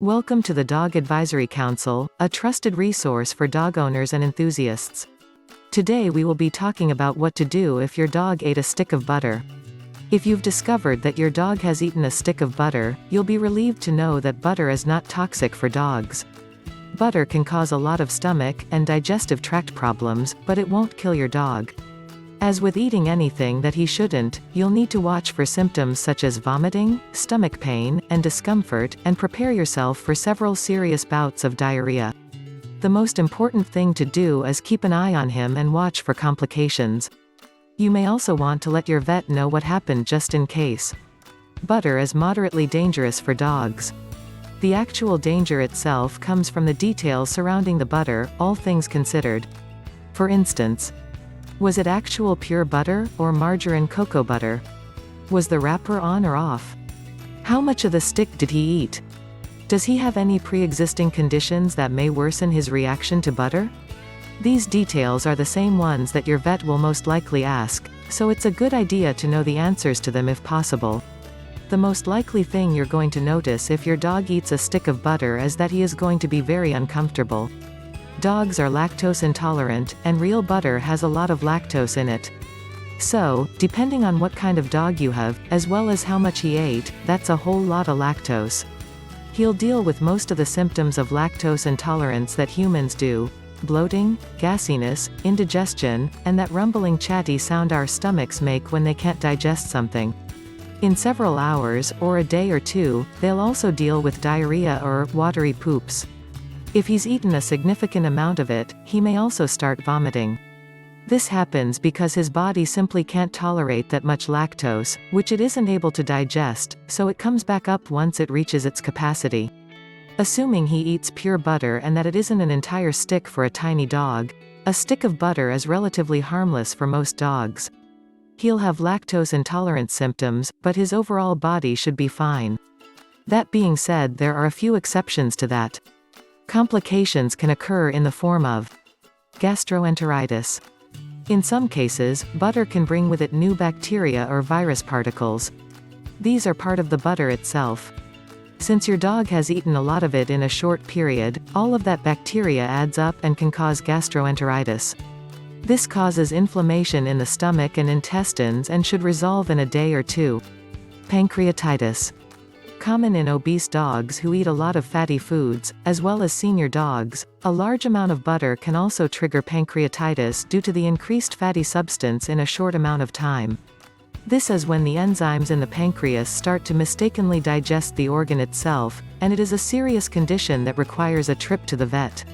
Welcome to the Dog Advisory Council, a trusted resource for dog owners and enthusiasts. Today we will be talking about what to do if your dog ate a stick of butter. If you've discovered that your dog has eaten a stick of butter, you'll be relieved to know that butter is not toxic for dogs. Butter can cause a lot of stomach and digestive tract problems, but it won't kill your dog. As with eating anything that he shouldn't, you'll need to watch for symptoms such as vomiting, stomach pain, and discomfort, and prepare yourself for several serious bouts of diarrhea. The most important thing to do is keep an eye on him and watch for complications. You may also want to let your vet know what happened just in case. Butter is moderately dangerous for dogs. The actual danger itself comes from the details surrounding the butter, all things considered. For instance, was it actual pure butter, or margarine cocoa butter? Was the wrapper on or off? How much of the stick did he eat? Does he have any pre-existing conditions that may worsen his reaction to butter? These details are the same ones that your vet will most likely ask, so it's a good idea to know the answers to them if possible. The most likely thing you're going to notice if your dog eats a stick of butter is that he is going to be very uncomfortable. Dogs are lactose intolerant, and real butter has a lot of lactose in it. So, depending on what kind of dog you have, as well as how much he ate, that's a whole lot of lactose. He'll deal with most of the symptoms of lactose intolerance that humans do: bloating, gassiness, indigestion, and that rumbling chatty sound our stomachs make when they can't digest something. In several hours, or a day or two, they'll also deal with diarrhea or watery poops. If he's eaten a significant amount of it, he may also start vomiting. This happens because his body simply can't tolerate that much lactose, which it isn't able to digest, so it comes back up once it reaches its capacity. Assuming he eats pure butter and that it isn't an entire stick for a tiny dog, a stick of butter is relatively harmless for most dogs. He'll have lactose intolerance symptoms, but his overall body should be fine. That being said, there are a few exceptions to that. Complications can occur in the form of gastroenteritis. In some cases, butter can bring with it new bacteria or virus particles. These are part of the butter itself. Since your dog has eaten a lot of it in a short period, all of that bacteria adds up and can cause gastroenteritis. This causes inflammation in the stomach and intestines and should resolve in a day or two. Pancreatitis. Common in obese dogs who eat a lot of fatty foods, as well as senior dogs, a large amount of butter can also trigger pancreatitis due to the increased fatty substance in a short amount of time. This is when the enzymes in the pancreas start to mistakenly digest the organ itself, and it is a serious condition that requires a trip to the vet.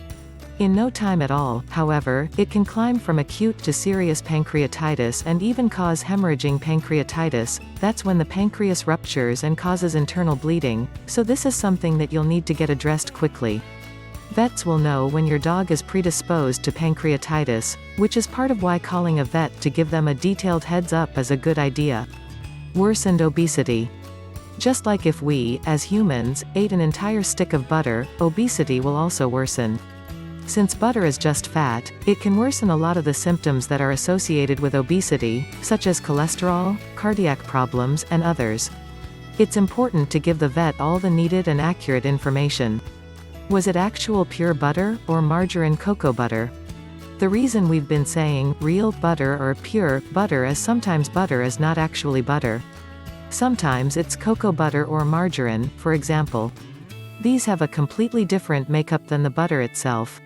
In no time at all, however, it can climb from acute to serious pancreatitis and even cause hemorrhaging pancreatitis. That's when the pancreas ruptures and causes internal bleeding, so this is something that you'll need to get addressed quickly. Vets will know when your dog is predisposed to pancreatitis, which is part of why calling a vet to give them a detailed heads up is a good idea. Worsened obesity. Just like if we, as humans, ate an entire stick of butter, obesity will also worsen. Since butter is just fat, it can worsen a lot of the symptoms that are associated with obesity, such as cholesterol, cardiac problems, and others. It's important to give the vet all the needed and accurate information. Was it actual pure butter, or margarine cocoa butter? The reason we've been saying real butter or pure butter is sometimes butter is not actually butter. Sometimes it's cocoa butter or margarine, for example. These have a completely different makeup than the butter itself.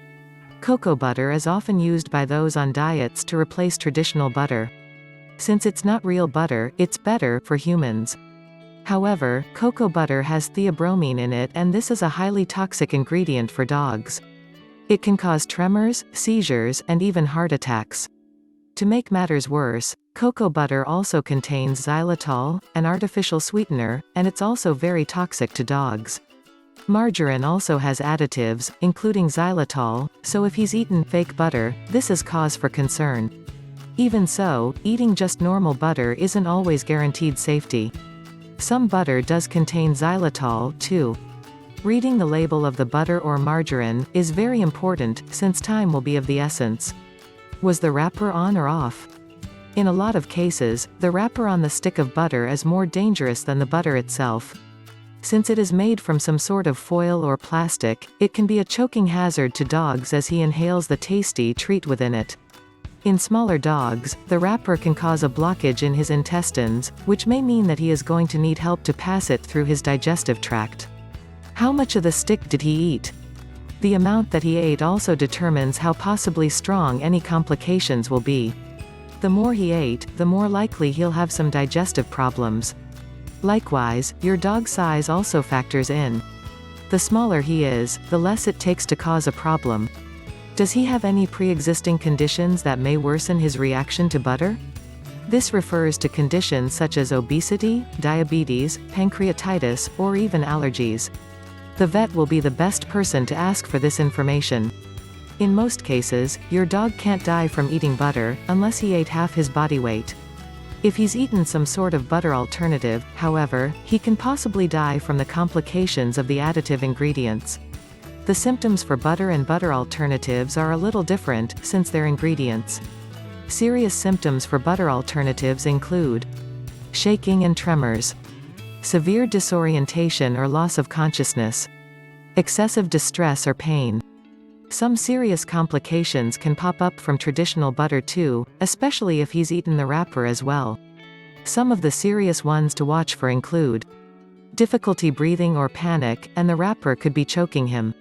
Cocoa butter is often used by those on diets to replace traditional butter. Since it's not real butter, it's better for humans. However, cocoa butter has theobromine in it, and this is a highly toxic ingredient for dogs. It can cause tremors, seizures, and even heart attacks. To make matters worse, cocoa butter also contains xylitol, an artificial sweetener, and it's also very toxic to dogs. Margarine also has additives, including xylitol, so if he's eaten fake butter, this is cause for concern. Even so, eating just normal butter isn't always guaranteed safety. Some butter does contain xylitol, too. Reading the label of the butter or margarine is very important, since time will be of the essence. Was the wrapper on or off? In a lot of cases, the wrapper on the stick of butter is more dangerous than the butter itself. Since it is made from some sort of foil or plastic, it can be a choking hazard to dogs as he inhales the tasty treat within it. In smaller dogs, the wrapper can cause a blockage in his intestines, which may mean that he is going to need help to pass it through his digestive tract. How much of the stick did he eat? The amount that he ate also determines how possibly strong any complications will be. The more he ate, the more likely he'll have some digestive problems. Likewise, your dog's size also factors in. The smaller he is, the less it takes to cause a problem. Does he have any pre-existing conditions that may worsen his reaction to butter? This refers to conditions such as obesity, diabetes, pancreatitis, or even allergies. The vet will be the best person to ask for this information. In most cases, your dog can't die from eating butter, unless he ate half his body weight. If he's eaten some sort of butter alternative, however, he can possibly die from the complications of the additive ingredients. The symptoms for butter and butter alternatives are a little different, since they're ingredients. Serious symptoms for butter alternatives include shaking and tremors, severe disorientation or loss of consciousness, excessive distress or pain. Some serious complications can pop up from traditional butter too, especially if he's eaten the wrapper as well. Some of the serious ones to watch for include difficulty breathing or panic, and the wrapper could be choking him.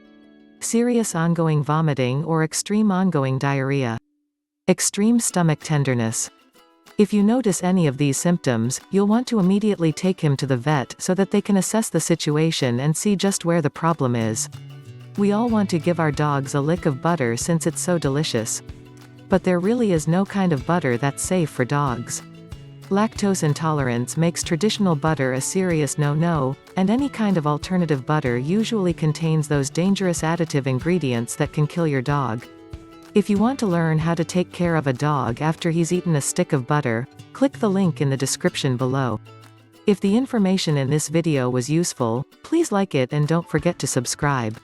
Serious ongoing vomiting or extreme ongoing diarrhea. Extreme stomach tenderness. If you notice any of these symptoms, you'll want to immediately take him to the vet so that they can assess the situation and see just where the problem is. We all want to give our dogs a lick of butter since it's so delicious. But there really is no kind of butter that's safe for dogs. Lactose intolerance makes traditional butter a serious no-no, and any kind of alternative butter usually contains those dangerous additive ingredients that can kill your dog. If you want to learn how to take care of a dog after he's eaten a stick of butter, click the link in the description below. If the information in this video was useful, please like it and don't forget to subscribe.